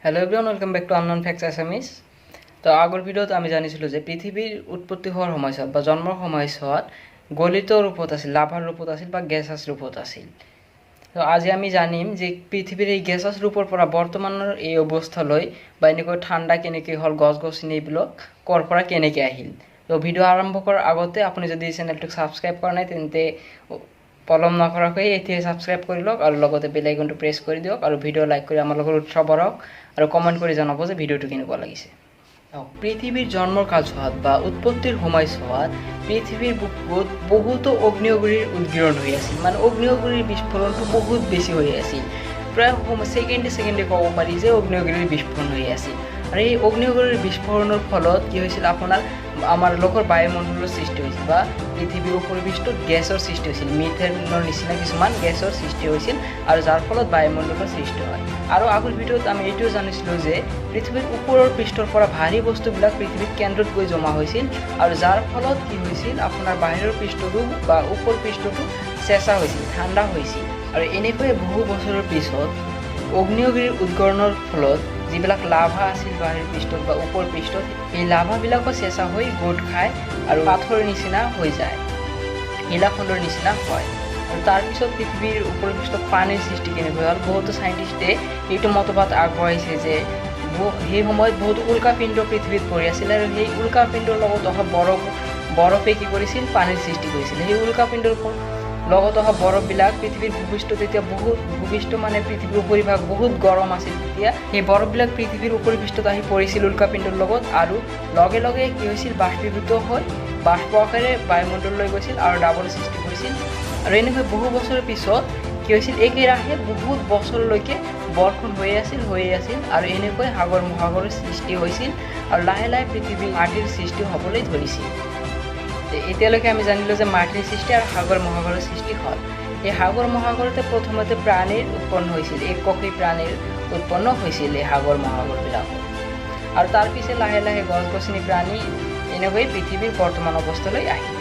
Hello এভৰিওয়ান, welcome back to unknown facts Assamese. তো আগৰ ভিডিঅ'ত আমি জানিছিলোঁ যে পৃথিৱীৰ উৎপত্তি হোৱাৰ সময়ছোৱাত বা জন্মৰ সময়ছোৱাত গলিত ৰূপত আছিল, লাভাৰ ৰূপত আছিল বা গেছাছ ৰূপত আছিল। তো আজি আমি জানিম যে পৃথিৱীৰ এই গেছাছ ৰূপৰ পৰা বৰ্তমানৰ এই অৱস্থালৈ বা এনেকৈ ঠাণ্ডা কেনেকৈ হ'ল, গছ গছনি এইবিলাক ক'ৰ পৰা কেনেকৈ আহিল। তো ভিডিঅ' আৰম্ভ কৰাৰ আগতে আপুনি যদি চেনেলটোক ছাবস্ক্ৰাইব কৰা নাই তেন্তে পলম নকৰাকৈ এতিয়াই ছাবস্ক্ৰাইব কৰি লওক আৰু লগতে বেল আইকনটো প্ৰেছ কৰি দিয়ক আৰু ভিডিঅ' লাইক কৰি আমাৰ লগত উৎসাহ বঢ়াওক আৰু কমেণ্ট কৰি জনাব যে ভিডিঅ'টো কেনেকুৱা লাগিছে। পৃথিৱীৰ জন্মৰ কালছোৱাত বা উৎপত্তিৰ সময়ছোৱাত পৃথিৱীৰ বুকুত বহুতো অগ্নিয়গিৰিৰ উদগীৰণ হৈ আছিল, মানে অগ্নিয়গিৰিৰ বিস্ফোৰণটো বহুত বেছি হৈ আছিল। প্ৰায় ছেকেণ্ডে ক'ব পাৰি যে অগ্নিয়গিৰিৰ বিস্ফোৰণ হৈ আছিল। আৰু এই অগ্নিয়গিৰিৰ বিস্ফোৰণৰ ফলত কি হৈছিল, আপোনাৰ আমাৰ লোকৰ বায়ুমণ্ডলৰ সৃষ্টি হৈছিল বা পৃথিৱীৰ উপৰিপৃষ্ঠত গেছৰ সৃষ্টি হৈছিল, মিথেনৰ নিচিনা কিছুমান গেছৰ সৃষ্টি হৈছিল আৰু যাৰ ফলত বায়ুমণ্ডলৰ সৃষ্টি হয়। আৰু আগৰ ভিডিঅ'ত আমি এইটোও জানিছিলোঁ যে পৃথিৱীৰ ওপৰৰ পৃষ্ঠৰ পৰা ভাৰী বস্তুবিলাক পৃথিৱীৰ কেন্দ্ৰত গৈ জমা হৈছিল আৰু যাৰ ফলত কি হৈছিল, আপোনাৰ বাহিৰৰ পৃষ্ঠটো বা ওপৰ পৃষ্ঠটো চেঁচা হৈছিল, ঠাণ্ডা হৈছিল। আৰু এনেকৈয়ে বহু বছৰৰ পিছত অগ্নিয়গিৰিৰ উদগৰণৰ ফলত যিবিলাক লাভা আছিল বাহিৰ পৃষ্ঠত বা ওপৰ পৃষ্ঠত, এই লাভাবিলাকো চেঁচা হৈ গোট খায় আৰু পাথৰৰ নিচিনা হৈ যায়, শিলাখণ্ডৰ নিচিনা হয়। আৰু তাৰপিছত পৃথিৱীৰ ওপৰ পৃষ্ঠত পানীৰ সৃষ্টি কেনেকৈ হ'ল, বহুতো চাইণ্টিষ্টে এইটো মতবাদ আগবঢ়াইছে যে সেই সময়ত বহুতো উল্কাপিণ্ড পৃথিৱীত পৰি আছিল আৰু সেই উল্কাপিণ্ডৰ লগত অহা বৰফে কি কৰিছিল, পানীৰ সৃষ্টি কৰিছিল। সেই উল্কাপিণ্ডৰ লগত অহা বৰফবিলাক পৃথিৱীৰ ভূপৃষ্ঠত এতিয়া ভূপৃষ্ঠ মানে পৃথিৱীৰ উপৰিভাগ বহুত গৰম আছিল তেতিয়া, সেই বৰফবিলাক পৃথিৱীৰ উপৰিপৃষ্ঠত আহি পৰিছিল উল্কাপিণ্ডৰ লগত আৰু লগে লগে কি হৈছিল, বাষ্পীভূত হৈ বাষ্প আকাৰে বায়ুমণ্ডললৈ গৈছিল আৰু ডাৱৰ সৃষ্টি কৰিছিল। আৰু এনেকৈ বহু বছৰৰ পিছত কি হৈছিল, একেৰাহে বহুত বছৰলৈকে বৰ্ষণ হৈয়ে আছিল আৰু এনেকৈ সাগৰ মহাসাগৰৰ সৃষ্টি হৈছিল আৰু লাহে লাহে পৃথিৱীৰ মাটিৰ সৃষ্টি হ'বলৈ ধৰিছিল। এতিয়ালৈকে আমি জানিলোঁ যে মাটিৰ সৃষ্টি আৰু সাগৰ মহাসাগৰৰ সৃষ্টি হ'ল। এই সাগৰ মহাসাগৰতে প্ৰথমতে প্ৰাণীৰ উৎপন্ন হৈছিল, এককী প্ৰাণীৰ উৎপন্ন হৈছিল এই সাগৰ মহাসাগৰবিলাকত। আৰু তাৰপিছত লাহে লাহে গছ গছনি, প্ৰাণী, এনেকৈ পৃথিৱীৰ বৰ্তমান অৱস্থালৈ আহিল।